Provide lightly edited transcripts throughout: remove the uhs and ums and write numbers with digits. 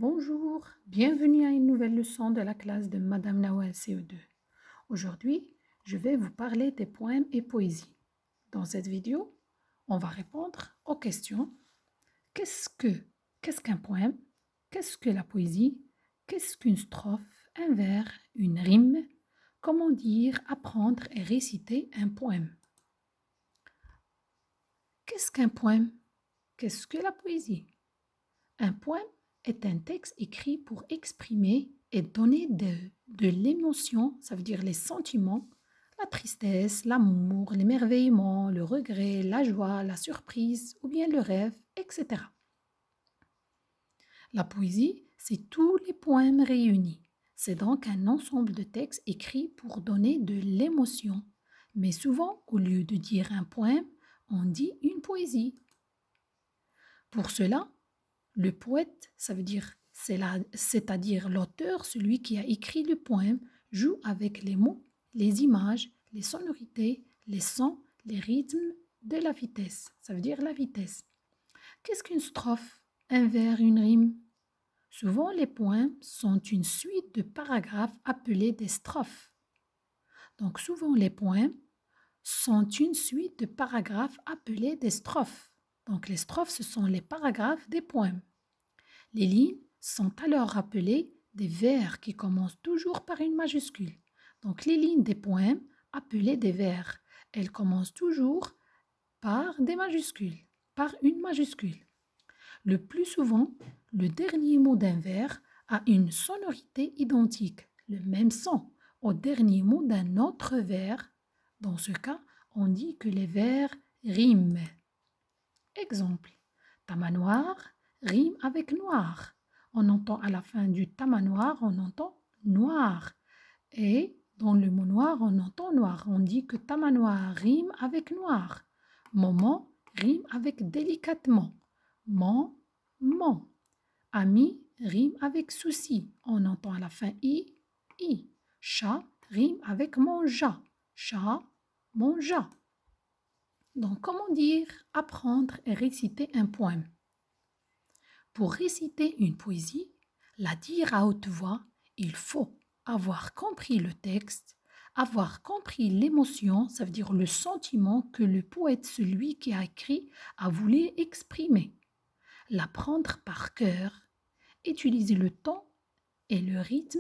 Bonjour, bienvenue à une nouvelle leçon de la classe de Madame Nawal CO2. Aujourd'hui, je vais vous parler des poèmes et poésies. Dans cette vidéo, on va répondre aux questions. Qu'est-ce qu'un poème? Qu'est-ce que la poésie? Qu'est-ce qu'une strophe, un vers, une rime? Comment dire, apprendre et réciter un poème? Qu'est-ce qu'un poème? Qu'est-ce que la poésie? Un poème est un texte écrit pour exprimer et donner de l'émotion, ça veut dire les sentiments, la tristesse, l'amour, l'émerveillement, le regret, la joie, la surprise ou bien le rêve, etc. La poésie, c'est tous les poèmes réunis. C'est donc un ensemble de textes écrits pour donner de l'émotion. Mais souvent, au lieu de dire un poème, on dit une poésie. Pour cela, le poète, ça veut dire, c'est-à-dire l'auteur, celui qui a écrit le poème, joue avec les mots, les images, les sonorités, les sons, les rythmes de la vitesse. Ça veut dire la vitesse. Qu'est-ce qu'une strophe? Un vers, une rime? Souvent, les poèmes sont une suite de paragraphes appelés des strophes. Donc, souvent, les poèmes sont une suite de paragraphes appelés des strophes. Donc, les strophes, ce sont les paragraphes des poèmes. Les lignes sont alors appelées des vers qui commencent toujours par une majuscule. Donc les lignes des poèmes appelées des vers, elles commencent toujours par des majuscules, par une majuscule. Le plus souvent, le dernier mot d'un vers a une sonorité identique, le même son, au dernier mot d'un autre vers. Dans ce cas, on dit que les vers riment. Exemple, tamanoir rime avec noir. On entend à la fin du tamanoir, on entend noir. Et dans le mot noir, on entend noir. On dit que tamanoir rime avec noir. Moment rime avec délicatement. Mon, mon. Ami rime avec souci. On entend à la fin i, i. Chat rime avec mangea. Chat, mangea. Donc, comment dire, apprendre et réciter un poème? Pour réciter une poésie, la dire à haute voix, il faut avoir compris le texte, avoir compris l'émotion, ça veut dire le sentiment que le poète, celui qui a écrit, a voulu exprimer. L'apprendre par cœur, utiliser le temps et le rythme,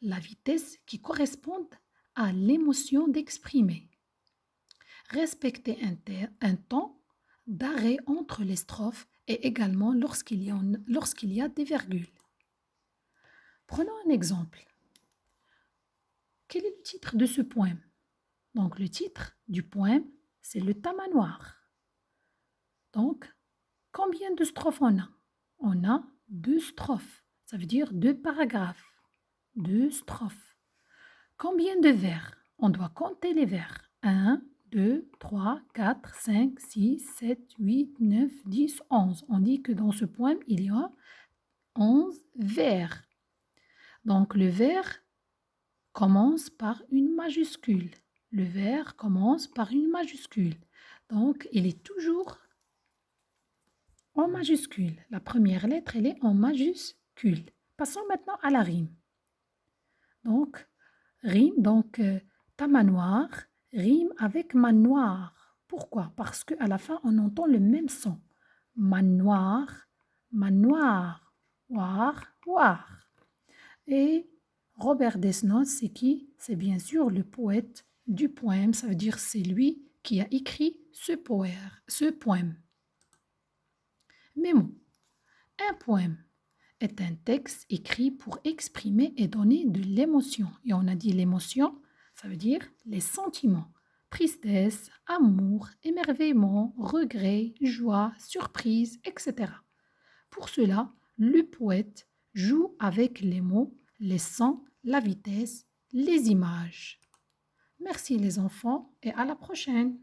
la vitesse qui correspondent à l'émotion d'exprimer. Respecter un temps d'arrêt entre les strophes et également lorsqu'il y a des virgules. Prenons un exemple. Quel est le titre de ce poème? Donc le titre du poème, c'est le tamanoir. Donc, combien de strophes on a? On a 2 strophes, ça veut dire 2 paragraphes. 2 strophes. Combien de vers? On doit compter les vers. 1, 2, 3, 4, 5, 6, 7, 8, 9, 10, 11. On dit que dans ce poème, il y a 11 vers. Donc le vers commence par une majuscule. Le vers commence par une majuscule. Donc il est toujours en majuscule. La première lettre, elle est en majuscule. Passons maintenant à la rime. Donc, rime, tamanoir rime avec manoir. Pourquoi? Parce qu'à la fin, on entend le même son. Manoir, manoir, war, war. Et Robert Desnos, c'est qui? C'est bien sûr le poète du poème, ça veut dire c'est lui qui a écrit ce poème. Mémo. Un poème est un texte écrit pour exprimer et donner de l'émotion. Et on a dit l'émotion, ça veut dire les sentiments. Tristesse, amour, émerveillement, regret, joie, surprise, etc. Pour cela, le poète joue avec les mots, les sons, la vitesse, les images. Merci les enfants et à la prochaine.